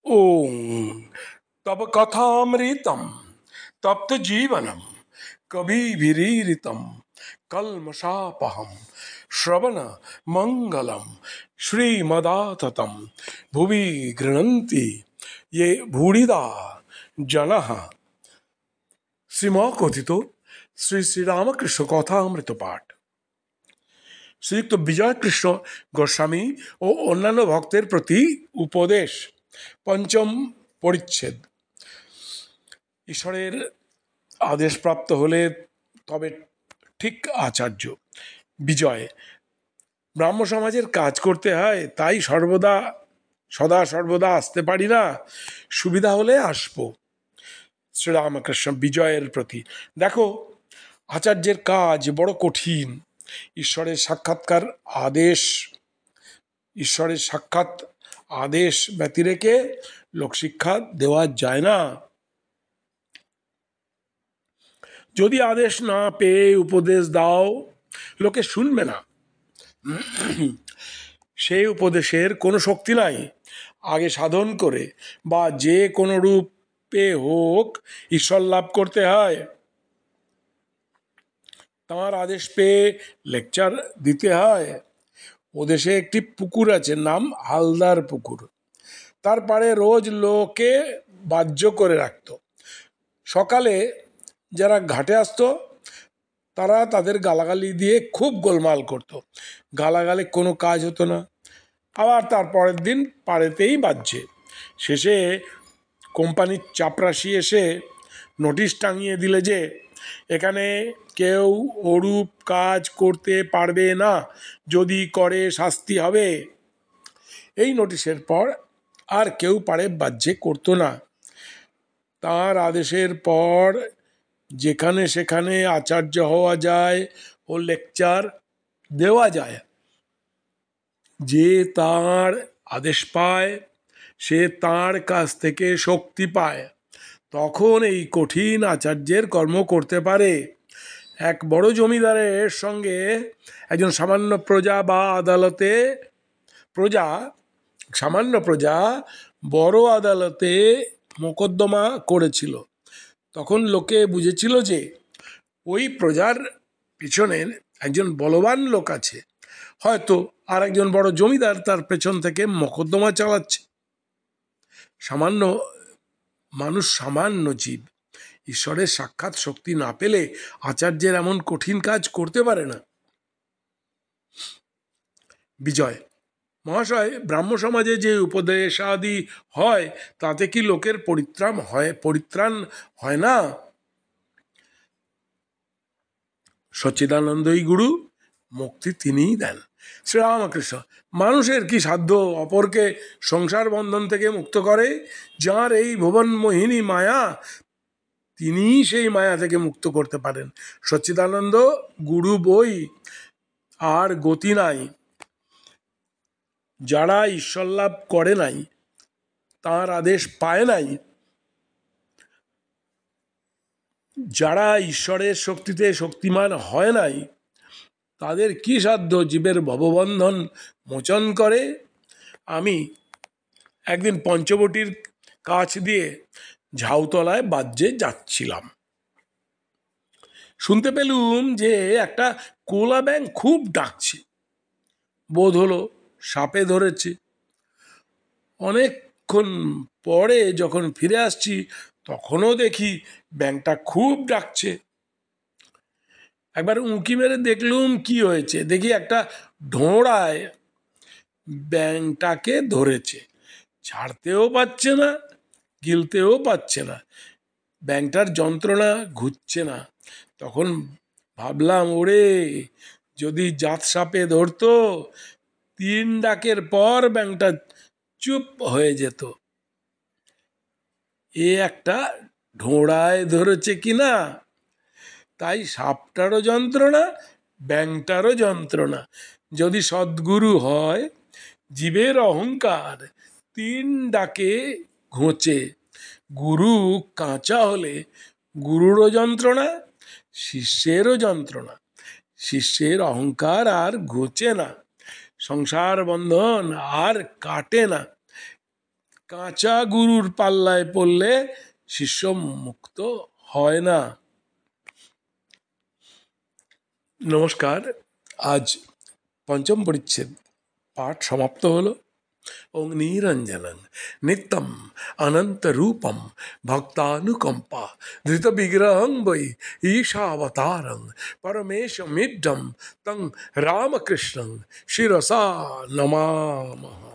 ओम तब कथामृतम तप्त जीवनम कविभिरीरितम कल्मषापहम श्रवण मंगलम श्रीमदाततम भुवि गृह्णन्ति ये भूरिदा जनः শ্রীমকথিত শ্রী শ্রীরামকৃষ্ণ কথামৃত পাঠ। শ্রীযুক্ত বিজয় কৃষ্ণ গোস্বামী ও অন্যান্য ভক্তের প্রতি উপদেশ, পঞ্চম পরিচ্ছেদ। ঈশ্বরের আদেশপ্রাপ্ত হলে তবে ঠিক আচার্য। বিজয়, ব্রাহ্ম সমাজের কাজ করতে হয়, তাই সদা সর্বদা আসতে পারি না, সুবিধা হলে আসবো। শ্রীরামকৃষ্ণ বিজয়ের প্রতি, দেখো আচার্যের কাজ বড় কঠিন। ঈশ্বরের সাক্ষাৎ আদেশ ব্যতিরেকে লোকশিক্ষা দেওয়া যায় না। যদি আদেশ না পেয়ে উপদেশ দাও, লোকে শুনবে না, সেই উপদেশের কোনো শক্তি নাই। আগে সাধন করে বা যে কোনো রূপে হোক ঈশ্বর লাভ করতে হয়। তাঁর আদেশ পেয়ে লেকচার দিতে হয়। ও দেশে একটি পুকুর আছে, নাম হালদার পুকুর। তার পাড়ে রোজ লোকে বাহ্য করে রাখত। সকালে যারা ঘাটে আসতো তারা তাদের গালাগালি দিয়ে খুব গোলমাল করত। গালাগালি কোনো কাজ হতো না, আবার তার পরের দিন পাড়েতেই বাজছে। শেষে কোম্পানির চাপরাশি এসে নোটিশ টাঙিয়ে দিলে যে এখানে কেউ ওরূপ কাজ করতে পারবে না, যদি করে শাস্তি হবে। এই নোটিশের পর আর কেউ পাড়ে বাহ্যে করতো না। তার আদেশের পর যেখানে সেখানে আচার্য হওয়া যায় ও লেকচার দেওয়া যায়। যে তাঁর আদেশ পায় সে তাঁর কাছ থেকে শক্তি পায়, তখন এই কঠিন আচার্যের কর্ম করতে পারে। এক বড় জমিদারের সঙ্গে একজন সামান্য প্রজা বড় আদালতে মোকদ্দমা করেছিল। তখন লোকে বুঝেছিল যে ওই প্রজার পিছনের একজন বলবান লোক আছে, হয়তো আর একজন বড় জমিদার তার পেছন থেকে মোকদ্দমা চালাচ্ছে। সামান্য জীব ঈশ্বরের সাক্ষাৎ শক্তি না পেলে আচার্যের এমন কঠিন কাজ করতে পারে না। বিজয় মহাশয়, ব্রাহ্ম সমাজে যে উপদেশাদি হয় তাতে কি লোকের পরিত্রাণ হয় না? সচ্চিদানন্দই গুরু, মুক্তি তিনিই দেন। শ্রীরামকৃষ্ণ, মানুষের কি সাধ্য অপরকে সংসার বন্ধন থেকে মুক্ত করে? যাঁর এই ভুবন মোহিনী মায়া, তিনিই সেই মায়া থেকে মুক্ত করতে পারেন। সচ্চিদানন্দ গুরু বই আর গতি নাই। যারা ঈশ্বর লাভ করে নাই, তাঁর আদেশ পায় নাই, যারা ঈশ্বরের শক্তিতে শক্তিমান হয় নাই, তাদের কি সাধ্য জীবের ভববন্ধন মোচন করে? আমি একদিন পঞ্চবটির কাছ দিয়ে ঝাউতলায় বাহ্যে যাচ্ছিলাম। শুনতে পেলুম যে একটা কোলা ব্যাঙ খুব ডাকছে। বোধ হলো সাপে ধরেছে। অনেকক্ষণ পরে যখন ফিরে আসছি তখনও দেখি ব্যাঙটা খুব ডাকছে। একবার উঁকি মেরে দেখলুম কি হয়েছে। দেখি একটা ঢোঁড়ায় ব্যাঙটাকে ধরেছে, ছাড়তেও পারছে না, গিলতেও পারছে না। ব্যাঙটার যন্ত্রণা ঘুরছে না। তখন ভাবলাম, ওরে যদি জাত সাপে ধরতো, 3 ডাকের পর ব্যাঙটা চুপ হয়ে যেত। এ একটা ঢোঁড়ায় ধরেছে কিনা, তাই সাপটারও যন্ত্রণা, ব্যাঙটারও যন্ত্রণা। যদি সদ্গুরু হয়, জীবের অহংকার 3 ডাকে ঘোচে। গুরু কাঁচা হলে গুরুরও যন্ত্রণা, শিষ্যেরও যন্ত্রণা। শিষ্যের অহংকার আর ঘোচে না, সংসার বন্ধন আর কাটে না। কাঁচা গুরুর পাল্লায় পড়লে শিষ্য মুক্ত হয় না। নমস্কার, আজ পঞ্চম পরিচ্ছেদ পাঠ সমাপ্ত হলো। ওং নিরঞ্জনং নিত্যম অনন্ত রূপম ভক্তানুকম্পা ধৃত বিগ্রহং বৈ ঈশাবতারং পরমেশমিড্ডম তং রামকৃষ্ণং শিরসা নমামঃ।